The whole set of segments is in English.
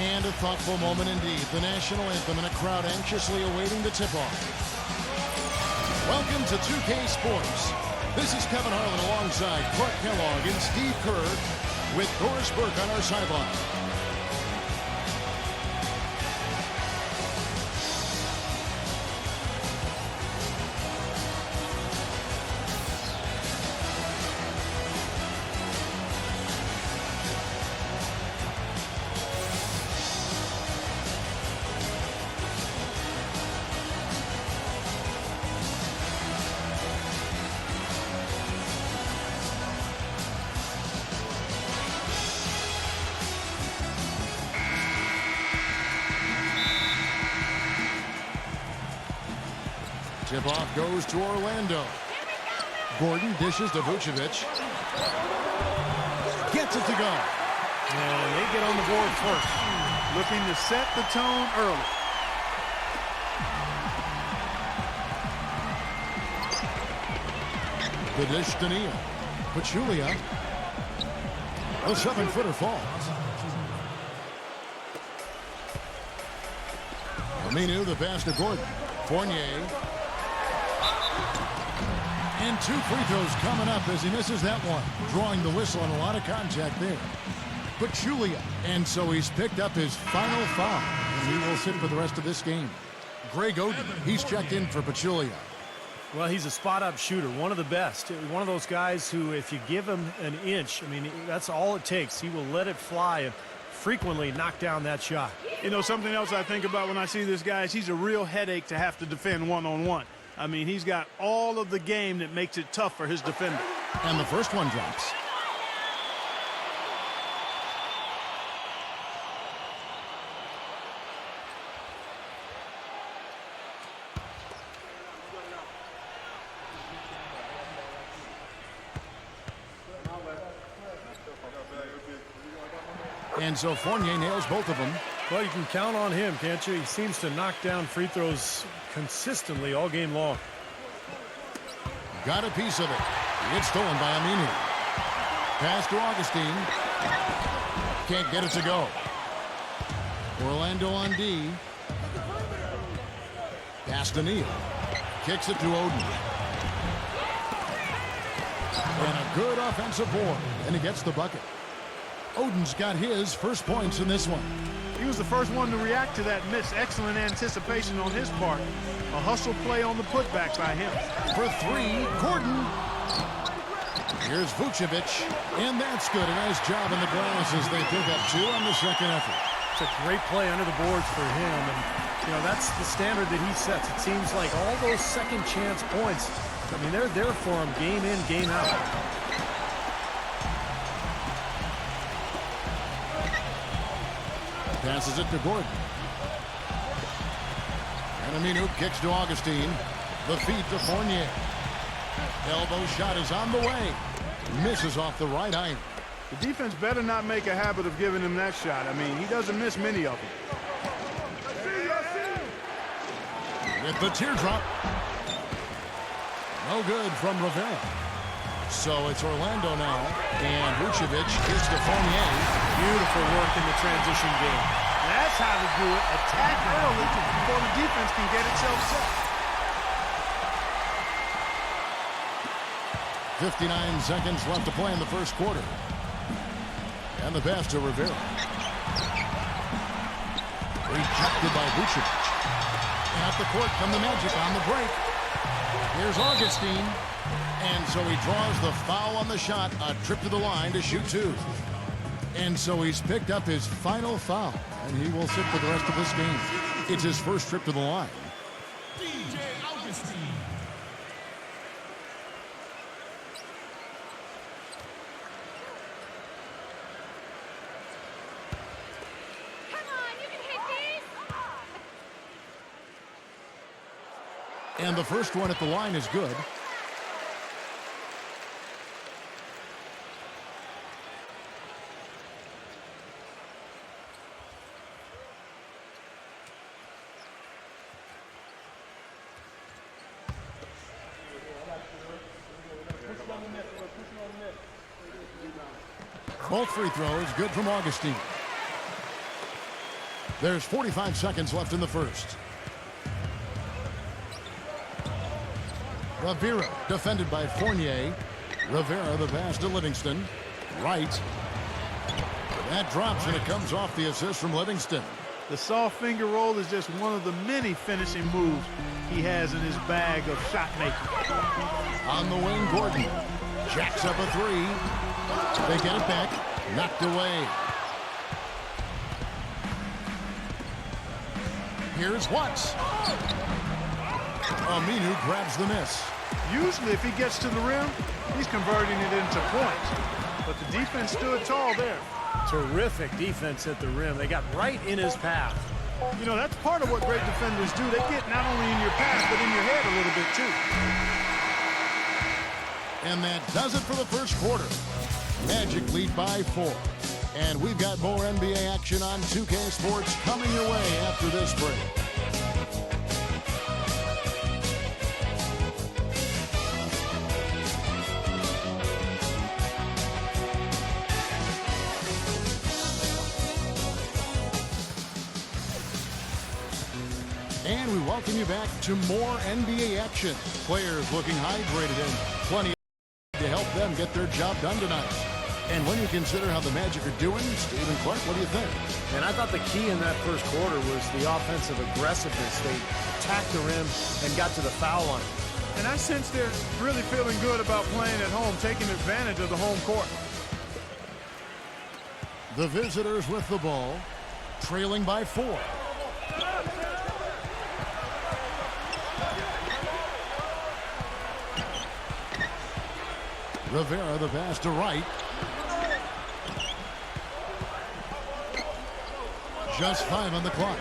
And a thoughtful moment indeed. The national anthem and a crowd anxiously awaiting the tip-off. Welcome to 2K Sports. This is Kevin Harlan alongside Clark Kellogg and Steve Kerr with Doris Burke on our sideline. Tip-off goes to Orlando. Gordon dishes to Vucevic. Gets it to go. And they get on the board first. Looking to set the tone early. The dish to Neal. Pachulia. The 7-footer falls. Aminu, the pass to Gordon. Fournier. And 2 free throws coming up as he misses that one. Drawing the whistle and a lot of contact there. Pachulia. And so he's picked up his final foul. And he will sit for the rest of this game. Greg Oden, he's checked in for Pachulia. Well, he's a spot-up shooter, one of the best. One of those guys who, if you give him an inch, I mean, that's all it takes. He will let it fly and frequently knock down that shot. You know, something else I think about when I see this guy is he's a real headache to have to defend one-on-one. I mean, he's got all of the game that makes it tough for his defender. And the first one drops. And so Fournier nails both of them. Well, you can count on him, can't you? He seems to knock down free throws consistently all game long. Got a piece of it. It's stolen by Aminu. Pass to Augustine. Can't get it to go. Orlando on D. Pass to Neal. Kicks it to Oden. And a good offensive board. And he gets the bucket. Oden's got his first points in this one. He was the first one to react to that miss. Excellent anticipation on his part. A hustle play on the putback by him. For 3, Gordon. Here's Vucevic, and that's good. A nice job in the glass as they pick up 2 on the second effort. It's a great play under the boards for him, and you know that's the standard that he sets. It seems like all those second chance points, I mean, they're there for him game in, game out. Passes it to Gordon. And Aminu kicks to Augustine. The feed to Fournier. Elbow shot is on the way. Misses off the right iron. The defense better not make a habit of giving him that shot. I mean, he doesn't miss many of them. With the teardrop. No good from Rivera. So it's Orlando now. And Vucevic gives to Fournier. Beautiful work in the transition game. That's how to do it. Attack early before the defense can get itself set. 59 seconds left to play in the first quarter. And the pass to Rivera. Rejected by Vucevic. At the court come the Magic on the break. Here's Augustine. And so he draws the foul on the shot. A trip to the line to shoot 2. And so he's picked up his final foul. And he will sit for the rest of this game. It's his first trip to the line. And the first one at the line is good. Both free throws good from Augustine. There's 45 seconds left in the first. Rivera defended by Fournier. Rivera the pass to Livingston. Right. That drops and it comes off the assist from Livingston. The soft finger roll is just one of the many finishing moves he has in his bag of shot making. On the wing, Gordon jacks up a three. They get it back. Knocked away. Here's Watts. Aminu grabs the miss. Usually if he gets to the rim, he's converting it into points. But the defense stood tall there. Terrific defense at the rim. They got right in his path. You know, that's part of what great defenders do. They get not only in your path, but in your head a little bit too. And that does it for the first quarter. Magic lead by 4. And we've got more NBA action on 2K Sports coming your way after this break. And we welcome you back to more NBA action. Players looking hydrated and plenty to help them get their job done tonight. And when you consider how the Magic are doing, Stephen Clark, what do you think? And I thought the key in that first quarter was the offensive aggressiveness. They attacked the rim and got to the foul line. And I sense they're really feeling good about playing at home, taking advantage of the home court. The visitors with the ball, trailing by 4. Rivera the pass to Wright. Just 5 on the clock.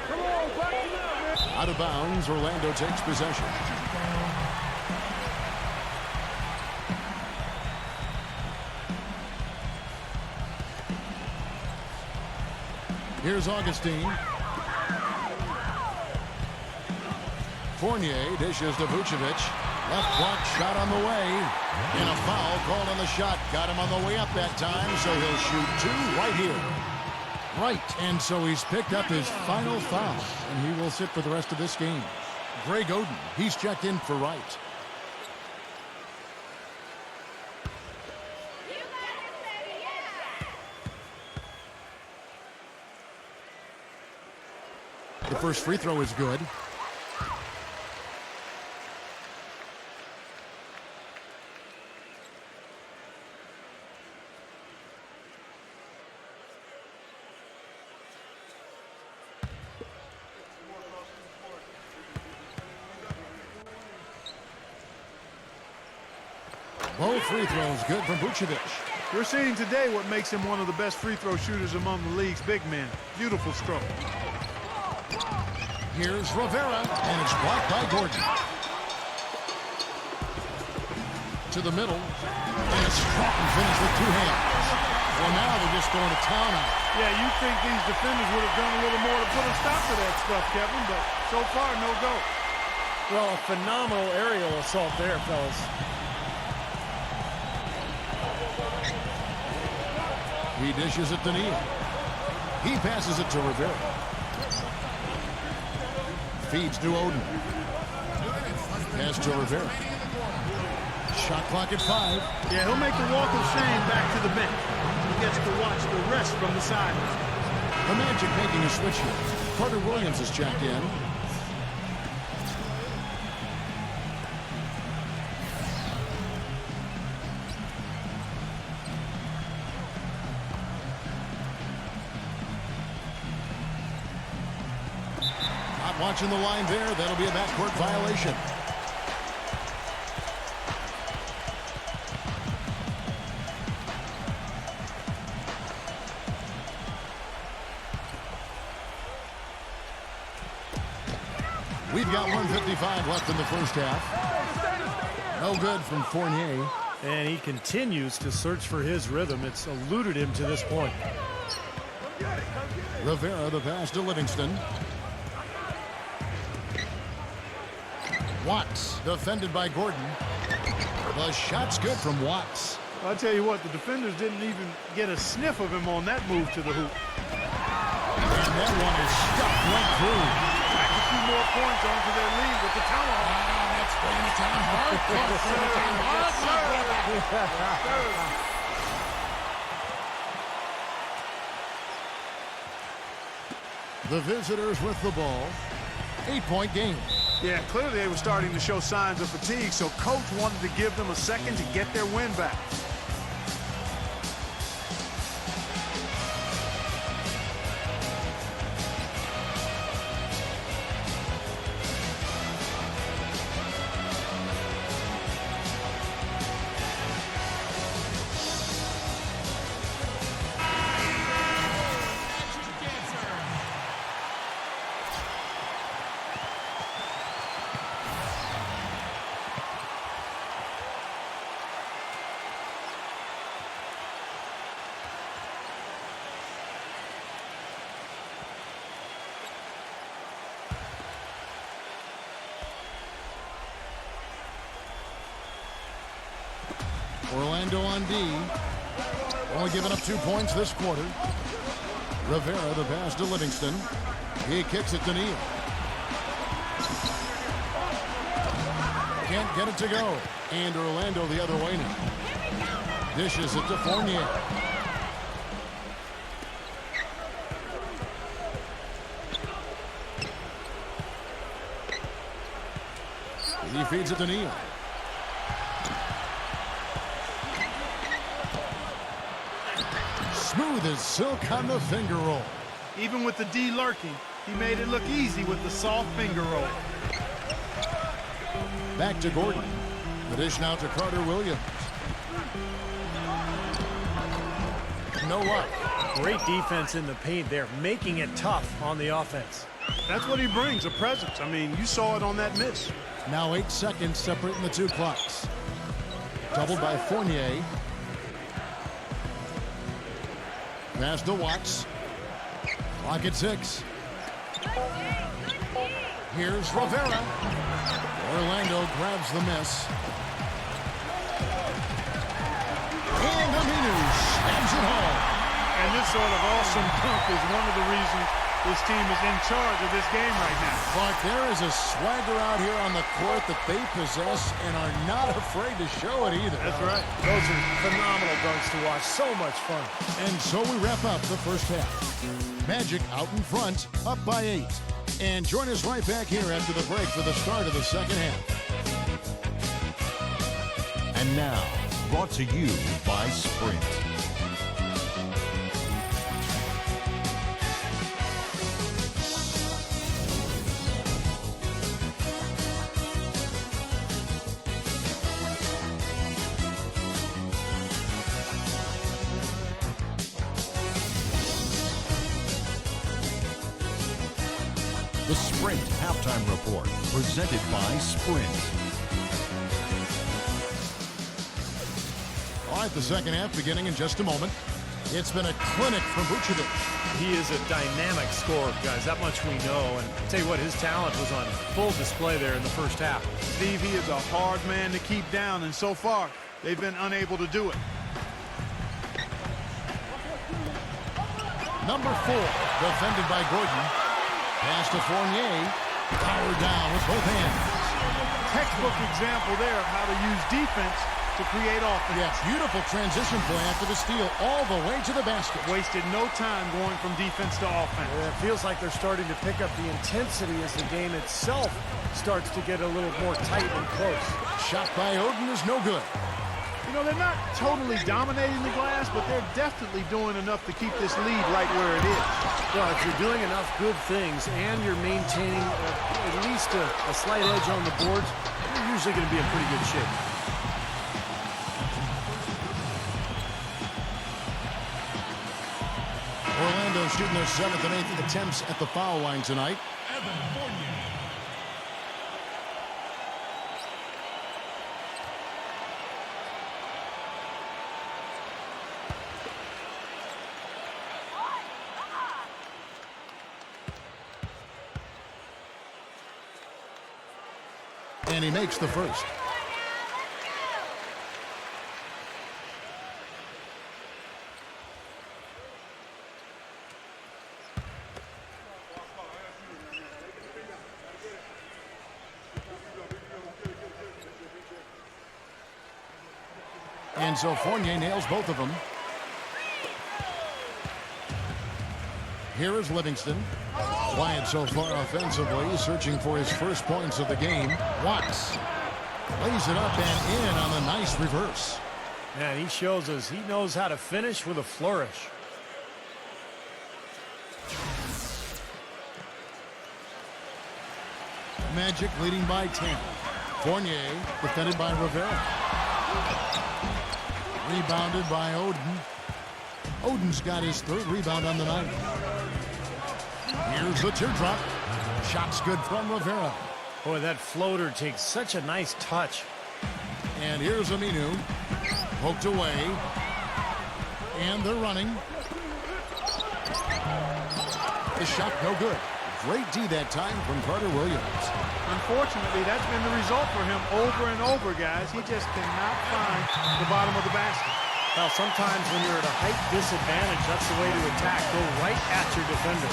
Out of bounds, Orlando takes possession. Here's Augustine. Fournier dishes to Vucevic. Left block shot on the way. And a foul called on the shot. Got him on the way up that time, so he'll shoot 2 right here. Right, and so he's picked up his final foul, and he will sit for the rest of this game. Greg Oden, he's checked in for Wright. The first free throw is good. Both free throws good from Vucevic. We're seeing today what makes him one of the best free throw shooters among the league's big men. Beautiful stroke. Here's Rivera, and it's blocked by Gordon. To the middle, and a strong finish with 2 hands. Well, now they're just going to town on it. Yeah, you'd think these defenders would have done a little more to put a stop to that stuff, Kevin, but so far, no go. Well, a phenomenal aerial assault there, fellas. He dishes it to Neal. He passes it to Rivera. Feeds to Oden. Pass to Rivera. Shot clock at 5. Yeah, he'll make the walk of shame back to the bench. He gets to watch the rest from the sideline. The Magic making a switch here. Carter Williams is checked in. Not watching the line there. That'll be a backcourt violation. We've got 1:55 left in the first half. No good from Fournier. And he continues to search for his rhythm. It's eluded him to this point. Rivera the pass to Livingston. Watts defended by Gordon. The shot's good from Watts. I'll tell you what, the defenders didn't even get a sniff of him on that move to the hoop. And that one is stuck right through. Back a few more points onto their lead with the tomahawk. That's bringing it down hard. The visitors with the ball. 8-point game. Yeah, clearly they were starting to show signs of fatigue, so coach wanted to give them a second to get their win back. Orlando on D. Only giving up 2 points this quarter. Rivera the pass to Livingston. He kicks it to Neal. Can't get it to go. And Orlando the other way now. Dishes it to Fournier. He feeds it to Neal. Smooth as silk on the finger roll. Even with the D lurking, he made it look easy with the soft finger roll. Back to Gordon. The dish now to Carter Williams. No luck. Great defense in the paint there, making it tough on the offense. That's what he brings, a presence. I mean, you saw it on that miss. Now 8 seconds separating the two clocks. Doubled by Fournier. Pass to Watts. Clock at 6. Here's Rivera. Orlando grabs the miss. And Aminu slams it home. And this sort of awesome dunk is one of the reasons this team is in charge of this game right now. But there is a swagger out here on the court that they possess and are not afraid to show it either. That's right. Those are phenomenal dunks to watch. So much fun. And so we wrap up the first half. Magic out in front, up by 8. And join us right back here after the break for the start of the second half. And now, brought to you by Sprint. The Sprint Halftime Report, presented by Sprint. All right, the second half beginning in just a moment. It's been a clinic from Vucevic. He is a dynamic scorer, guys. That much we know. And I'll tell you what, his talent was on full display there in the first half. Steve, he is a hard man to keep down, and so far, they've been unable to do it. Number 4, defended by Gordon. Pass to Fournier. Powered down with both hands. Textbook example there of how to use defense to create offense. Yeah, beautiful transition play after the steal all the way to the basket. Wasted no time going from defense to offense. It feels like they're starting to pick up the intensity as the game itself starts to get a little more tight and close. Shot by Oden is no good. You know, they're not totally dominating the glass, but they're definitely doing enough to keep this lead right where it is. Well, if you're doing enough good things and you're maintaining at least a slight edge on the boards, you're usually going to be in pretty good shape. Orlando shooting their 7th and 8th attempts at the foul line tonight. And he makes the first. And so Fournier nails both of them. Here is Livingston. Quiet so far offensively, searching for his first points of the game. Watts lays it up and in on the nice reverse. Man, he shows us he knows how to finish with a flourish. Magic leading by 10. Fournier defended by Rivera. Rebounded by Oden. Oden's got his third rebound on the night. Here's the teardrop. Shot's good from Rivera. Boy, that floater takes such a nice touch. And here's Aminu. Poked away. And they're running. The shot no good. Great D that time from Carter Williams. Unfortunately, that's been the result for him over and over, guys. He just cannot find the bottom of the basket. Well, sometimes when you're at a height disadvantage, that's the way to attack. Go right at your defender.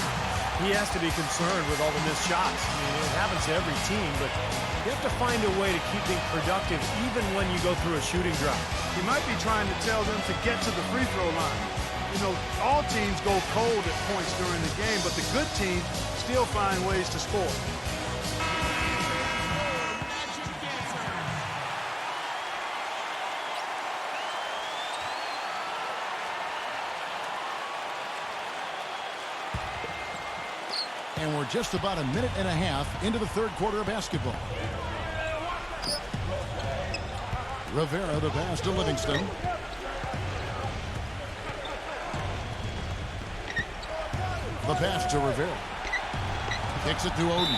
He has to be concerned with all the missed shots. I mean, it happens to every team, but you have to find a way to keep being productive even when you go through a shooting drought. He might be trying to tell them to get to the free throw line. You know, all teams go cold at points during the game, but the good teams still find ways to score. And we're just about a minute and a half into the third quarter of basketball. Rivera, the pass to Livingston. The pass to Rivera. Kicks it to Oden.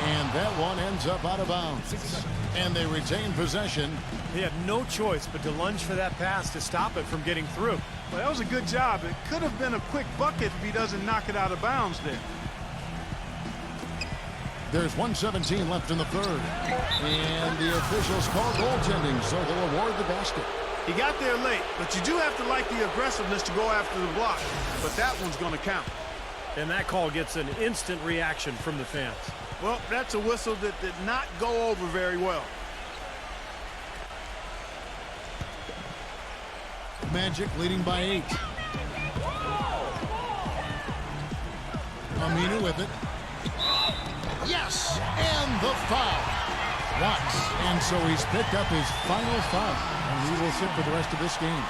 And that one ends up out of bounds. And they retain possession. He had no choice but to lunge for that pass to stop it from getting through. Well, that was a good job. It could have been a quick bucket if he doesn't knock it out of bounds there. There's 1:17 left in the third. And the officials call goaltending, so they'll award the basket. He got there late, but you do have to like the aggressiveness to go after the block. But that one's going to count. And that call gets an instant reaction from the fans. Well, that's a whistle that did not go over very well. Magic leading by 8. Aminu with it. Yes, and the foul. Watts, and so he's picked up his final foul, and he will sit for the rest of this game.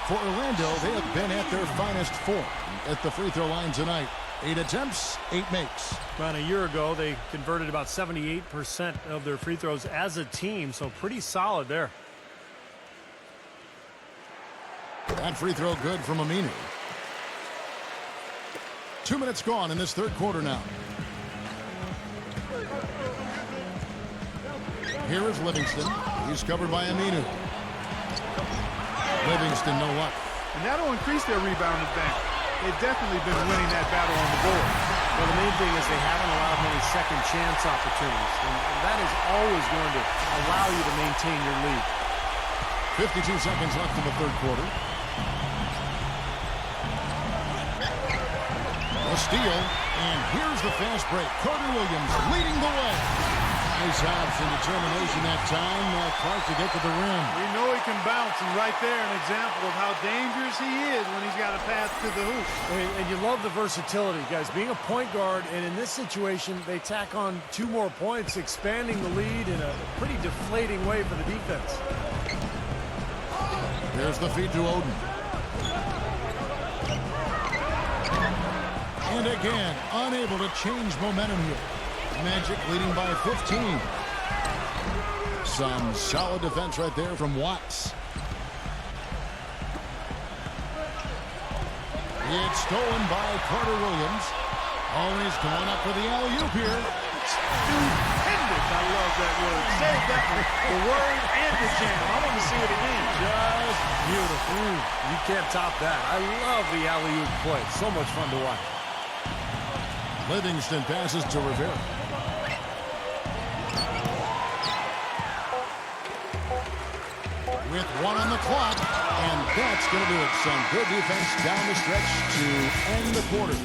For Orlando, they have been at their finest form at the free throw line tonight. 8 attempts, 8 makes. About a year ago, they converted about 78% of their free throws as a team, so pretty solid there. That free throw good from Aminu. 2 minutes gone in this third quarter now. Here is Livingston. He's covered by Aminu. Livingston, no luck. And that'll increase their rebound advantage. They've definitely been winning that battle on the board. Well, the main thing is they haven't allowed many second chance opportunities, and that is always going to allow you to maintain your lead. 52 seconds left in the third quarter. A steal, and here's the fast break. Carter Williams leading the way. Nice hops and determination that time. Clark to get to the rim. We know he can bounce, and right there an example of how dangerous he is when he's got a pass to the hoop. And you love the versatility, guys. Being a point guard, and in this situation, they tack on 2 more points, expanding the lead in a pretty deflating way for the defense. There's the feed to Oden. And again, unable to change momentum here. Magic leading by 15. Some solid defense right there from Watts. It's stolen by Carter Williams. Always going up for the alley-oop here. Stupendous. I love that word. Save that one. The word and the jam. I want to see it again. Just beautiful. You can't top that. I love the alley-oop play. So much fun to watch. Livingston passes to Rivera. With 1 on the clock, and that's going to do it. Some good defense down the stretch to end the quarter.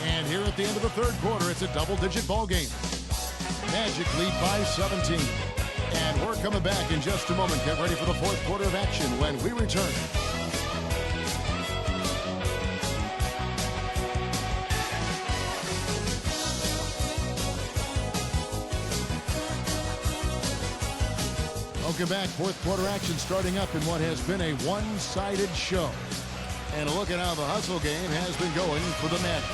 And here at the end of the third quarter, it's a double-digit ball game. Magic lead by 17. And we're coming back in just a moment. Get ready for the fourth quarter of action when we return. Welcome back. Fourth quarter action starting up in what has been a one-sided show. And look at how the hustle game has been going for the Magic.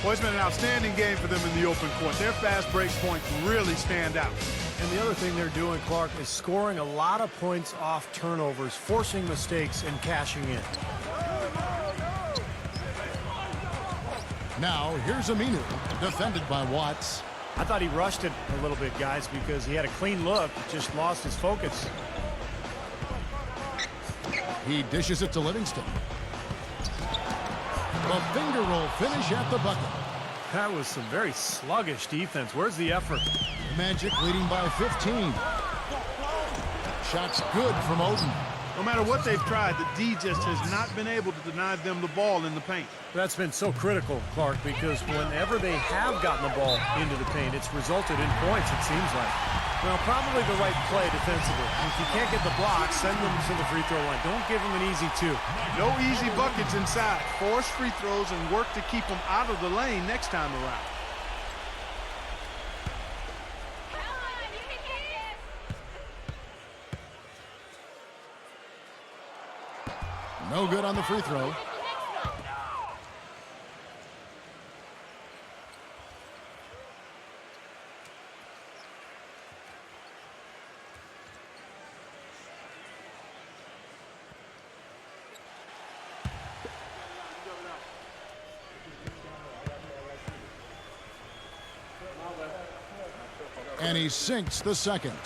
Well, it's been an outstanding game for them in the open court. Their fast break points really stand out. And the other thing they're doing, Clark, is scoring a lot of points off turnovers, forcing mistakes, and cashing in. Now, here's Aminu, defended by Watts. I thought he rushed it a little bit, guys, because he had a clean look, just lost his focus. He dishes it to Livingston. The finger roll finish at the bucket. That was some very sluggish defense. Where's the effort? Magic leading by 15. Shots good from Oden. No matter what they've tried, the D just has not been able to deny them the ball in the paint. That's been so critical, Clark, because whenever they have gotten the ball into the paint, it's resulted in points, it seems like. Well, probably the right play defensively. If you can't get the block, send them to the free throw line. Don't give them an easy two. No easy buckets inside. Force free throws and work to keep them out of the lane next time around. No good on the free throw. And he sinks the second.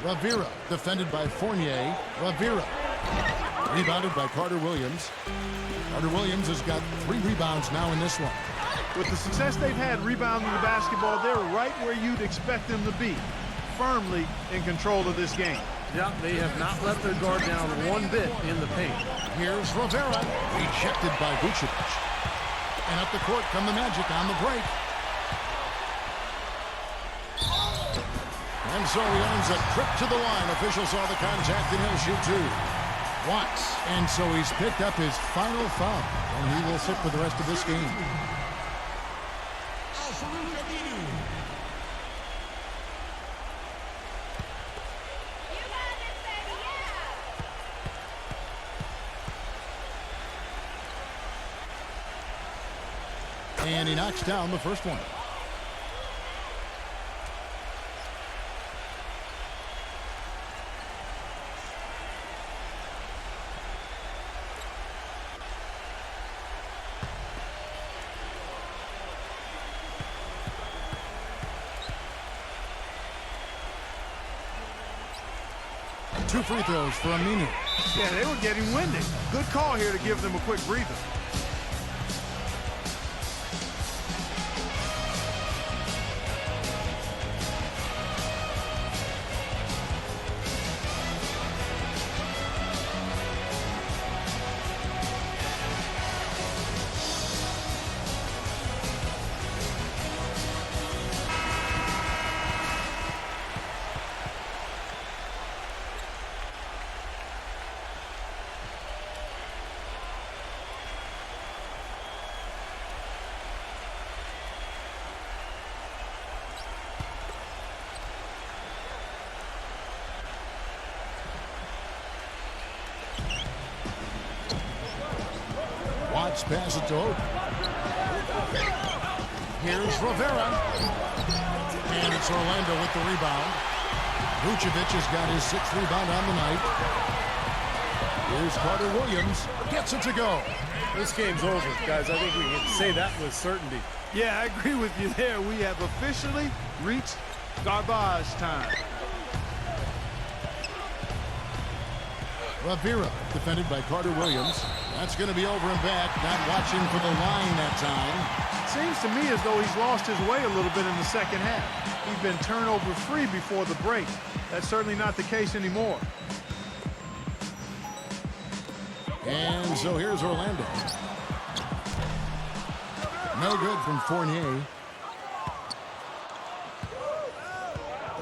Rivera, defended by Fournier. Rivera, rebounded by Carter Williams. Carter Williams has got 3 rebounds now in this one. With the success they've had rebounding the basketball, they're right where you'd expect them to be, firmly in control of this game. Yeah, they have not let their guard down one bit in the paint. Here's Rivera, rejected by Vucevic. And up the court come the Magic on the break. And so he earns a trip to the line. Officials saw the contact and he'll shoot 2. Watts. And so he's picked up his final foul. And he will sit for the rest of this game. And he knocks down the first one. Two free throws for Aminu. Yeah, they were getting winded. Good call here to give them a quick breather. Watts pass it to Oden. Here's Rivera. And it's Orlando with the rebound. Vucevic has got his 6th rebound on the night. Here's Carter Williams. Gets it to go. This game's over, guys. I think we can say that with certainty. Yeah, I agree with you there. We have officially reached garbage time. Rivera, defended by Carter Williams. That's going to be over and back. Not watching for the line that time. Seems to me as though he's lost his way a little bit in the second half. He's been turnover free before the break. That's certainly not the case anymore. And so here's Orlando. No good from Fournier.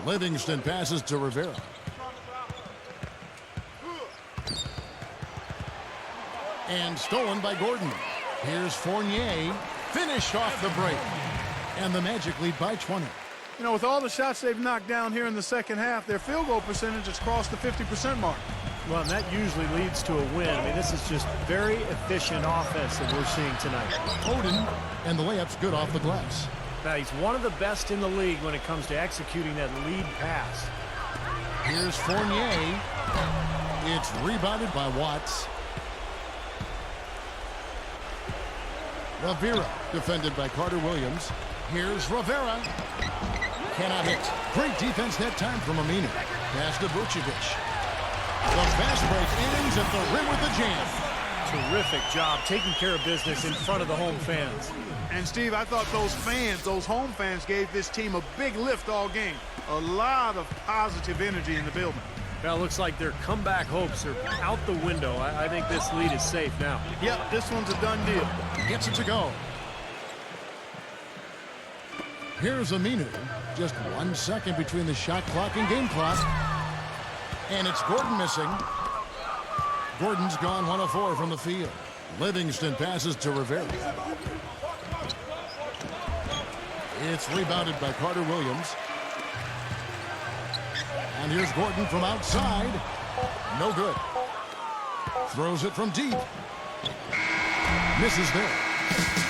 Livingston passes to Rivera. And stolen by Gordon. Here's Fournier. Finished off the break. And the Magic lead by 20. You know, with all the shots they've knocked down here in the second half, their field goal percentage has crossed the 50% mark. Well, and that usually leads to a win. I mean, this is just very efficient offense that we're seeing tonight. Oden, and the layup's good off the glass. Now, he's one of the best in the league when it comes to executing that lead pass. Here's Fournier. It's rebounded by Watts. Rivera, defended by Carter Williams. Here's Rivera. Cannot hit. Great defense that time from Aminu. Pass to Vucevic. The fast break ends at the rim with the jam. Terrific job taking care of business in front of the home fans. And, Steve, I thought those fans, those home fans, gave this team a big lift all game. A lot of positive energy in the building. Well, it looks like their comeback hopes are out the window. I think this lead is safe now. Yep, this one's a done deal. Gets it to go. Here's Aminu. Just 1 second between the shot clock and game clock. And it's Gordon missing. Gordon's gone 1 of 4 from the field. Livingston passes to Rivera. It's rebounded by Carter Williams. And here's Gordon from outside. No good. Throws it from deep. Misses there.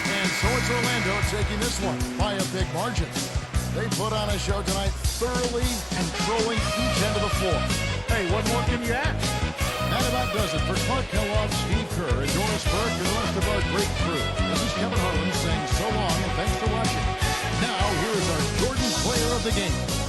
And so it's Orlando taking this one by a big margin. They put on a show tonight, thoroughly controlling each end of the floor. Hey, what more can you ask? That about does it for Clark Kellogg, Steve Kerr, and Doris Burke, and the rest of our great crew. This is Kevin Harlan saying so long and thanks for watching. Now, here's our Jordan Player of the Game.